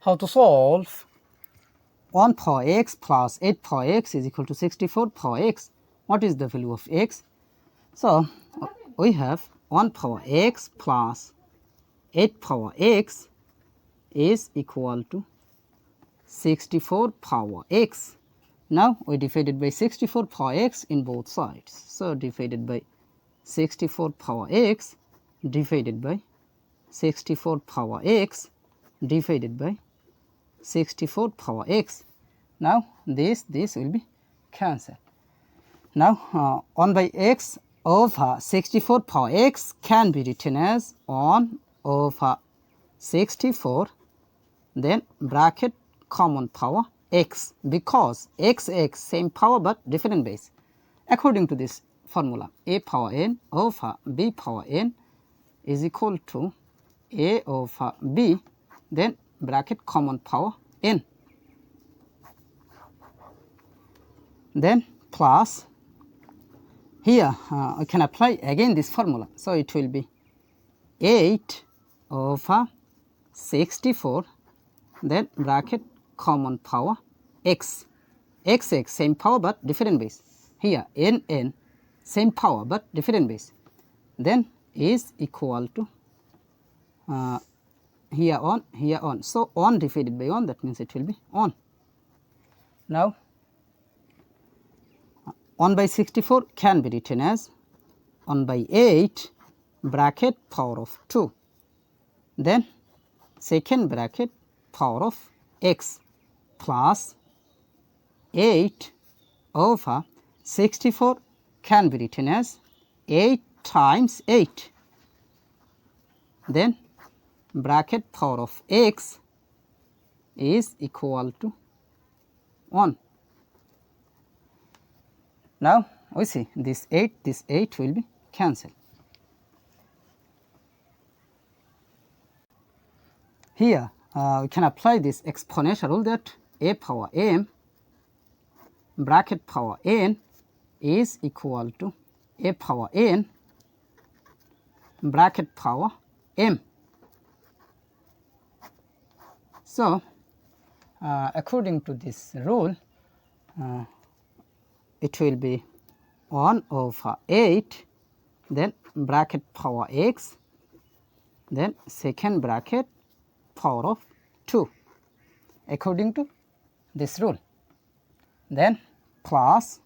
how to solve 1 power x plus 8 power x is equal to 64 power x. What is the value of x? So, we have 1 power x plus 8 power x is equal to 64 power x. Now, we divided by 64 power x in both sides. So, divided by 64 power x divided by 64 power x divided by 64 power x. Now, this will be cancelled. Now, 1 by x over 64 power x can be written as 1 over 64, then bracket common power x, because x same power but different base. According to this formula, a power n over b power n is equal to a over b, then bracket common power n, then plus here we can apply again this formula. So, it will be 8 over 64, then bracket common power x, x same power but different base. Here n same power but different base, then is equal to here on. So, 1 divided by 1, that means it will be 1. Now, 1 by 64 can be written as 1 by 8 bracket power of 2, then second bracket power of x plus 8 over 64 can be written as 8 times 8, then bracket power of x is equal to 1. Now, we see this 8 will be cancelled. Here we can apply this exponential rule that a power m bracket power n is equal to a power n bracket power m. So, according to this rule, it will be 1 over 8, then bracket power x, then second bracket power of 2 according to this rule, then plus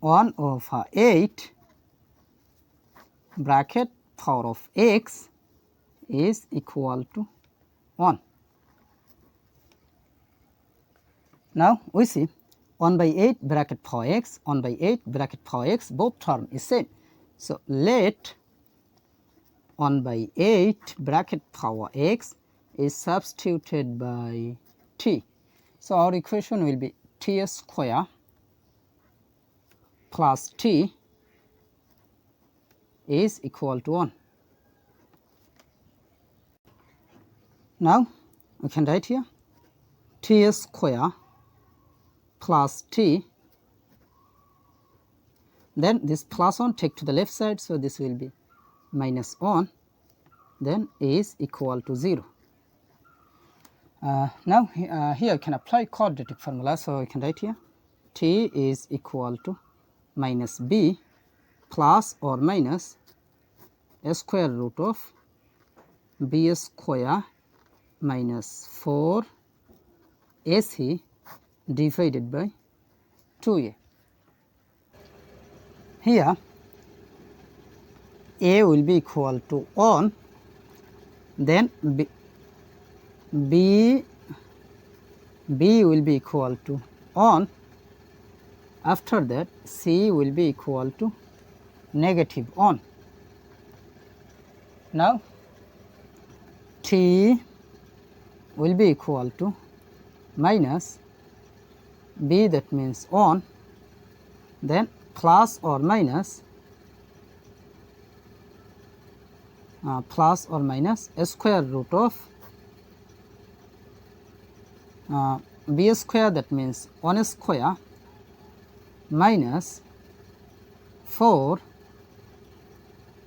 1 over 8 bracket power of x is equal to 1. Now, we see 1 by 8 bracket power x, 1 by 8 bracket power x, both term is same. So, let 1 by 8 bracket power x is substituted by t. So, our equation will be t square plus t is equal to 1. Now, we can write here t square plus t, then this plus 1 take to the left side. So, this will be minus 1, then is equal to 0. Now, here I can apply quadratic formula. So, I can write here t is equal to minus b plus or minus a square root of b square minus 4 ac divided by 2a. Here a will be equal to 1, then b will be equal to 1, after that c will be equal to negative 1. Now, t will be equal to minus b, that means 1, then plus or minus a square root of b square, that means 1 square minus 4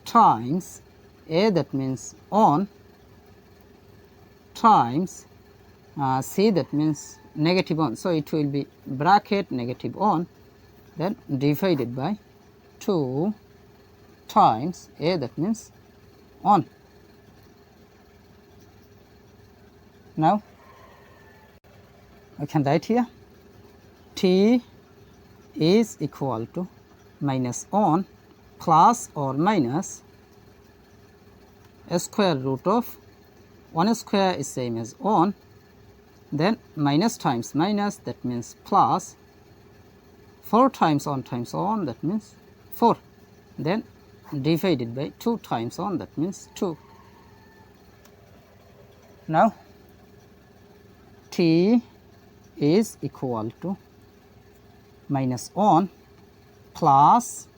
times a, that means 1, times c, that means negative 1. So, it will be bracket negative 1, then divided by 2 times a, that means 1. Now, I can write here t is equal to minus 1 plus or minus a square root of 1 square is same as 1, then minus times minus, that means plus, 4 times 1 times 1, that means 4, then divided by 2 times 1, that means 2. Now, t is equal to minus 1 plus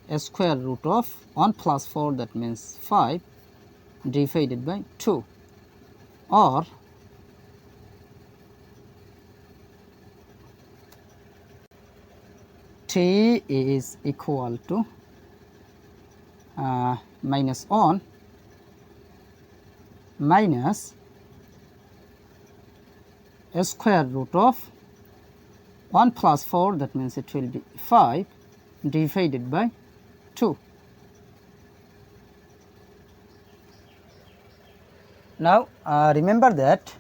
a square root of 1 plus 4, that means 5, divided by 2, or t is equal to minus 1 minus a square root of 1 plus 4, that means it will be 5, divided by 2. Now, remember that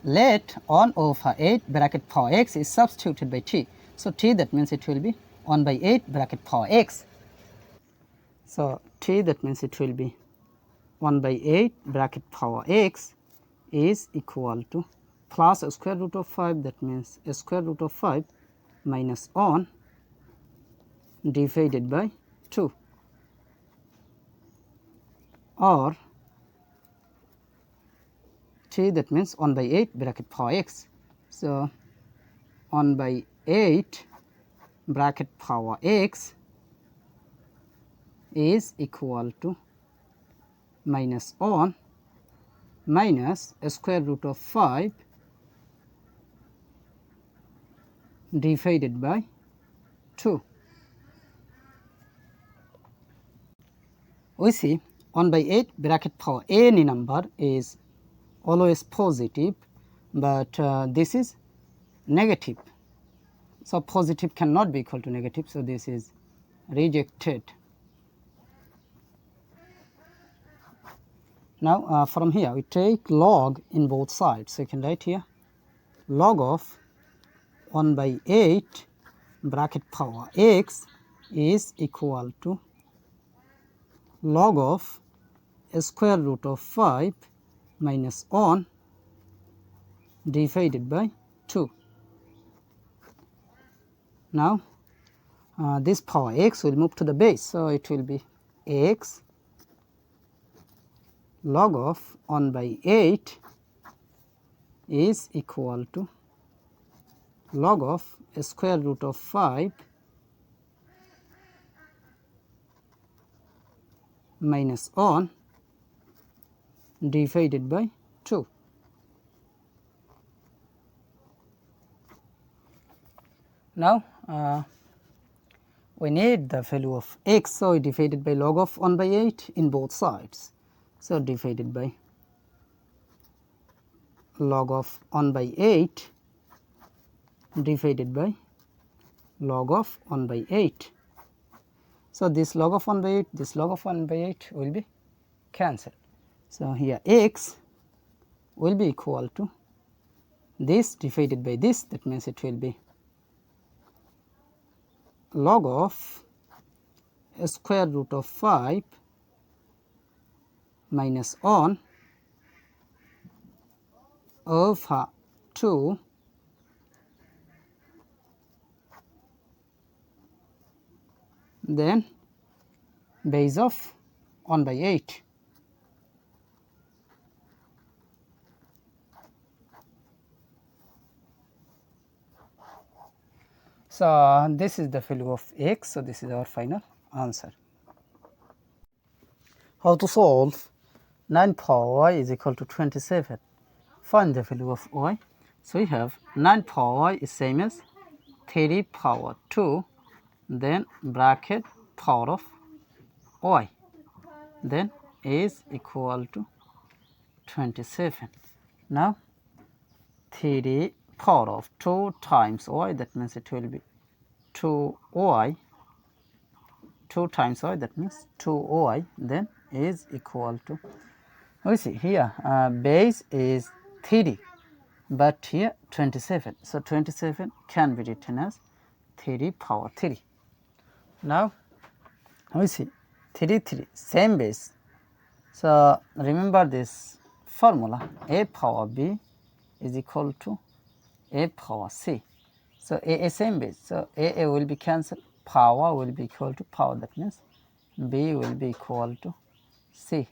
let 1 over 8 bracket power x is substituted by t. So, t, that means it will be 1 by 8 bracket power x. So, t, that means it will be 1 by 8 bracket power x is equal to plus a square root of 5, that means a square root of 5 minus 1 divided by 2, or t, that means 1 by 8 bracket power x. So, 1 by 8 bracket power x is equal to minus 1 minus a square root of 5 divided by 2. We see 1 by 8 bracket power any number is always positive, but this is negative. So, positive cannot be equal to negative. So, this is rejected. Now, from here we take log in both sides. So, you can write here log of 1 by 8 bracket power x is equal to log of a square root of 5 minus 1 divided by 2. Now, this power x will move to the base. So, it will be x log of 1 by 8 is equal to log of a square root of 5 minus 1 divided by 2. Now, we need the value of x. So, we divided by log of 1 by 8 in both sides. So, divided by log of 1 by 8 divided by log of 1 by 8. So, this log of 1 by 8, this log of 1 by 8 will be cancelled. So, here x will be equal to this divided by this, that means it will be log of a square root of 5 minus 1 over 2 then base of 1 by 8. So, this is the value of x. So, this is our final answer. How to solve 9 power y is equal to 27. Find the value of y. So, we have 9 power y is same as 3 power 2, then bracket power of y, then is equal to 27. Now 3 power of 2 times y, that means it will be 2y, 2 times y, that means 2y, then is equal to, we see here base is 3 but here 27. So 27 can be written as 3 power 3. Now we see 3 3 same base. So remember this formula, a power b is equal to a power c. So a same base, so a will be cancelled, power will be equal to power, that means b will be equal to c.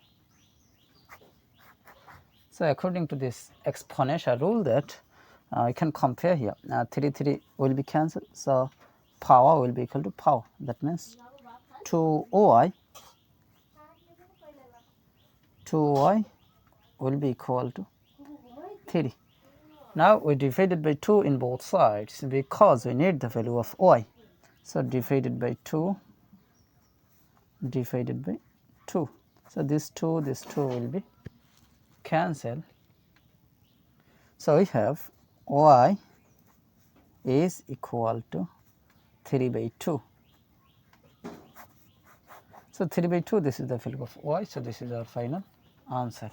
So according to this exponential rule, that you can compare here, 3 3 will be cancelled, so power will be equal to power, that means 2y will be equal to 3. Now we divided by 2 in both sides because we need the value of y. So divided by 2 divided by 2. So this 2 will be cancelled. So we have y is equal to 3 by 2. So 3 by 2, this is the value of y. So this is our final answer.